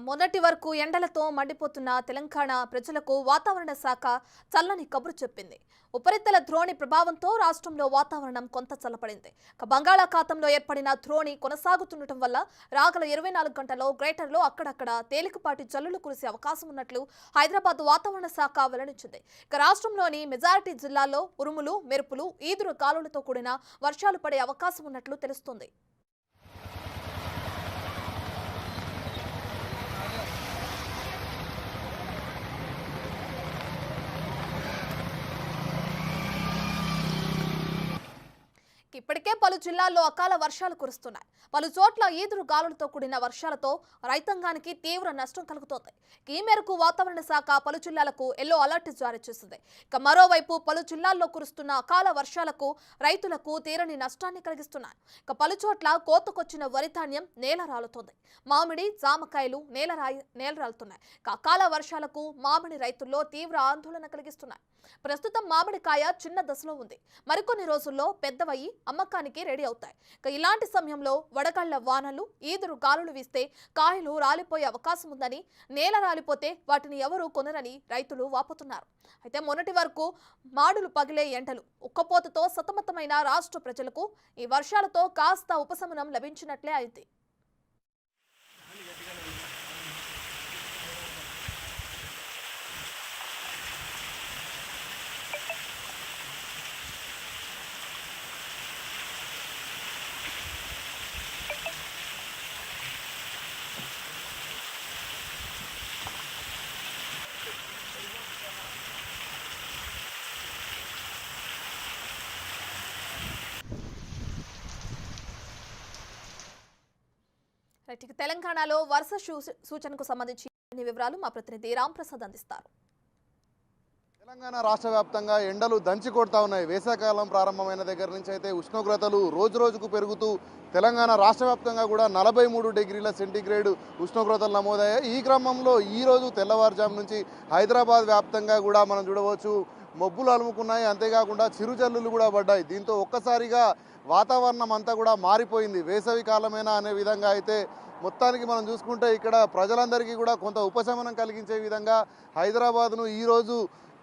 మొన్నటి వరకు ఎండలతో మండిపోతున్న తెలంగాణ ప్రజలకు వాతావరణ శాఖ చల్లని కబురు చెప్పింది. ఉపరితల ద్రోణి ప్రభావంతో రాష్ట్రంలో వాతావరణం కొంత చల్లబడింది. బంగాళాఖాతంలో ఏర్పడిన ద్రోణి కొనసాగుతుండటం వల్ల రాగల 24 గంటల్లో గ్రేటర్లో అక్కడక్కడ తేలికపాటి జల్లులు కురిసే అవకాశం ఉన్నట్లు హైదరాబాద్ వాతావరణ శాఖ వెల్లడించింది. రాష్ట్రంలోని మెజారిటీ జిల్లాల్లో ఉరుములు, మెరుపులు, ఈదురు గాలులతో కూడిన వర్షాలు పడే అవకాశం ఉన్నట్లు తెలుస్తోంది. ఇప్పటికే పలు జిల్లాల్లో అకాల వర్షాలు కురుస్తున్నాయి. పలు చోట్ల ఈదురు గాలులతో కూడిన వర్షాలతో రైతాంగానికి తీవ్ర నష్టం కలుగుతోంది. ఈ మేరకు వాతావరణ శాఖ పలు జిల్లాలకు ఎల్లో అలర్ట్ జారీ చేసింది. మరోవైపు పలు జిల్లాల్లో కురుస్తున్న అకాల వర్షాలకు రైతులకు తీరని నష్టాన్ని కలిగిస్తున్నాయి. పలు చోట్ల కోతకొచ్చిన వరి ధాన్యం నేల రాలుతోంది. మామిడి, జామకాయలు నేల రాలుతున్నాయి. అకాల వర్షాలకు మామిడి రైతుల్లో తీవ్ర ఆందోళన కలిగిస్తున్నాయి. ప్రస్తుతం మామిడికాయ చిన్న దశలో ఉంది. మరికొన్ని రోజుల్లో పెద్దవయ్యి అమ్మకానికి రెడీ అవుతాయి. ఇలాంటి సమయంలో వడగళ్ల వానలు, ఈదురు గాలులు వీస్తే కాయలు రాలిపోయే అవకాశం ఉందని, నేల రాలిపోతే వాటిని ఎవరూ కొనరని రైతులు వాపోతున్నారు. అయితే మొన్నటి వరకు మాడులు పగిలే ఎండలు, ఉక్కపోతతో సతమతమైన రాష్ట్ర ప్రజలకు ఈ వర్షాలతో కాస్త ఉపశమనం లభించినట్లే అయింది. తెలంగాణలో వర్ష సూచనకు సంబంధించిన వివరాలు మా ప్రతినిధి రాంప్రసాద్ అందిస్తారు. తెలంగాణ రాష్ట్ర వ్యాప్తంగా ఎండలు దంచి కొడతా ఉన్నాయి. వేసవికాలం ప్రారంభమైన దగ్గర నుంచి అయితే ఉష్ణోగ్రతలు రోజు రోజుకు పెరుగుతూ తెలంగాణ రాష్ట్ర వ్యాప్తంగా కూడా 43 డిగ్రీల సెంటీగ్రేడ్ ఉష్ణోగ్రతలు నమోదయ్యాయి. ఈ క్రమంలో ఈరోజు తెల్లవారుజాము నుంచి హైదరాబాద్ వ్యాప్తంగా కూడా మనం చూడవచ్చు మబ్బులు అలుముకున్నాయి. అంతేకాకుండా చిరుజల్లులు కూడా పడ్డాయి. దీంతో ఒక్కసారిగా వాతావరణం అంతా కూడా మారిపోయింది. వేసవి కాలమేనా అనే విధంగా అయితే మొత్తానికి మనం చూసుకుంటే ఇక్కడ ప్రజలందరికీ కూడా కొంత ఉపశమనం కలిగించే విధంగా హైదరాబాద్ను ఈరోజు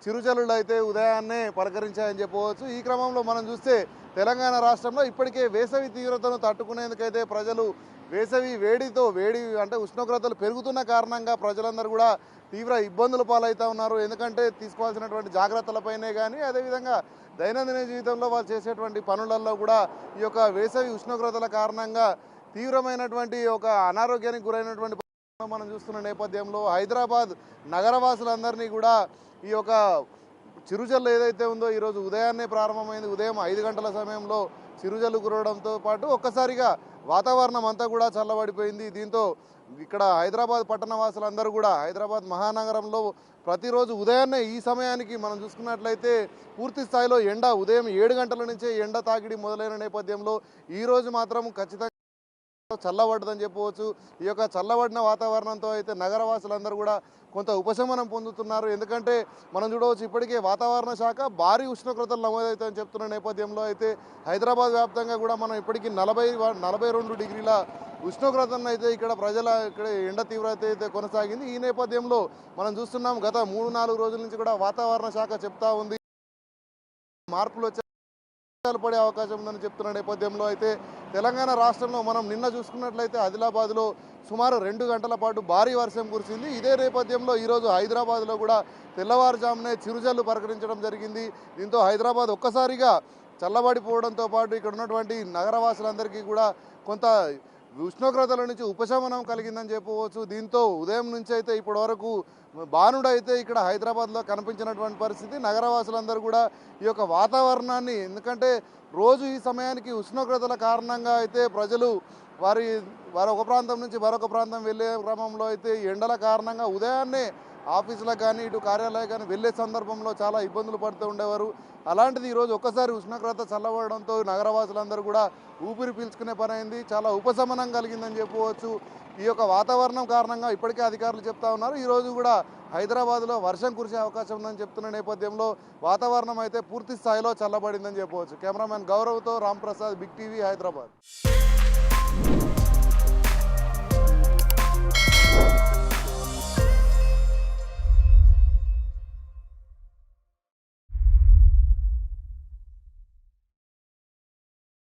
చిరుజల్లులు అయితే ఉదయాన్నే పలకరించాయని చెప్పవచ్చు. ఈ క్రమంలో మనం చూస్తే తెలంగాణ రాష్ట్రంలో ఇప్పటికే వేసవి తీవ్రతను తట్టుకునేందుకైతే ప్రజలు వేసవి వేడి అంటే ఉష్ణోగ్రతలు పెరుగుతున్న కారణంగా ప్రజలందరూ కూడా తీవ్ర ఇబ్బందులు పాలవుతూ ఉన్నారు. ఎందుకంటే తీసుకోవాల్సినటువంటి జాగ్రత్తలపైనే కానీ అదేవిధంగా దైనందిన జీవితంలో వాళ్ళు చేసేటువంటి పనులలో కూడా ఈ యొక్క వేసవి ఉష్ణోగ్రతల కారణంగా తీవ్రమైనటువంటి ఒక అనారోగ్యానికి గురైనటువంటి మనం చూస్తున్న నేపథ్యంలో హైదరాబాద్ నగరవాసులందరినీ కూడా ఈ యొక్క చిరుజల్లు ఏదైతే ఉందో ఈరోజు ఉదయాన్నే ప్రారంభమైంది. ఉదయం 5 గంటల సమయంలో చిరుజల్లు కురవడంతో పాటు ఒక్కసారిగా వాతావరణం అంతా కూడా చల్లబడిపోయింది. దీంతో ఇక్కడ హైదరాబాద్ పట్టణ వాసులందరూ కూడా హైదరాబాద్ మహానగరంలో ప్రతిరోజు ఉదయాన్నే ఈ సమయానికి మనం చూసుకున్నట్లయితే పూర్తి స్థాయిలో ఎండ ఉదయం 7 గంటల నుంచే ఎండ తాకిడి మొదలైన నేపథ్యంలో ఈరోజు మాత్రం ఖచ్చితంగా చల్లబడ్డదని చెప్పవచ్చు. ఈ యొక్క చల్లబడిన వాతావరణంతో అయితే నగరవాసులందరూ కూడా కొంత ఉపశమనం పొందుతున్నారు. ఎందుకంటే మనం చూడవచ్చు ఇప్పటికే వాతావరణ శాఖ భారీ ఉష్ణోగ్రతలు నమోదవుతాయని చెప్తున్న నేపథ్యంలో అయితే హైదరాబాద్ వ్యాప్తంగా కూడా మనం ఇప్పటికీ 42 డిగ్రీల ఉష్ణోగ్రతను అయితే ఇక్కడ ఎండ తీవ్రత అయితే కొనసాగింది. ఈ నేపథ్యంలో మనం చూస్తున్నాం గత 3-4 రోజుల నుంచి కూడా వాతావరణ శాఖ చెప్తా ఉంది మార్పులు వచ్చే పడే అవకాశం ఉందని చెప్తున్న నేపథ్యంలో అయితే తెలంగాణ రాష్ట్రంలో మనం నిన్న చూసుకున్నట్లయితే ఆదిలాబాద్లో సుమారు 2 గంటల పాటు భారీ వర్షం కురిసింది. ఇదే నేపథ్యంలో ఈరోజు హైదరాబాద్లో కూడా తెల్లవారుజామునే చిరుజల్లు పలకరించడం జరిగింది. దీంతో హైదరాబాద్ ఒక్కసారిగా చల్లబడిపోవడంతో పాటు ఇక్కడ ఉన్నటువంటి నగరవాసులందరికీ కూడా కొంత ఉష్ణోగ్రతల నుంచి ఉపశమనం కలిగిందని చెప్పవచ్చు. దీంతో ఉదయం నుంచి అయితే ఇప్పటి వరకు బానుడు అయితే ఇక్కడ హైదరాబాద్లో కనిపించినటువంటి పరిస్థితి. నగరవాసులందరూ కూడా ఈ యొక్క వాతావరణాన్ని ఎందుకంటే రోజు ఈ సమయానికి ఉష్ణోగ్రతల కారణంగా అయితే ప్రజలు వారి ఒక ప్రాంతం నుంచి మరొక ప్రాంతం వెళ్ళే క్రమంలో అయితే ఎండల కారణంగా ఉదయాన్నే ఆఫీసులకు కానీ ఇటు కార్యాలయాలకు కానీ వెళ్ళే సందర్భంలో చాలా ఇబ్బందులు పడుతూ ఉండేవారు. అలాంటిది ఈరోజు ఒక్కసారి ఉష్ణోగ్రత చల్లబడడంతో నగరవాసులందరూ కూడా ఊపిరి పీల్చుకునే పని అయింది. చాలా ఉపశమనం కలిగిందని చెప్పవచ్చు. ఈ యొక్క వాతావరణం కారణంగా ఇప్పటికే అధికారులు చెప్తా ఉన్నారు ఈరోజు కూడా హైదరాబాద్లో వర్షం కురిసే అవకాశం ఉందని చెప్తున్న నేపథ్యంలో వాతావరణం అయితే పూర్తి స్థాయిలో చల్లబడిందని చెప్పవచ్చు. కెమెరామెన్ గౌరవ్తో రాంప్రసాద్, బిగ్ టీవీ, హైదరాబాద్.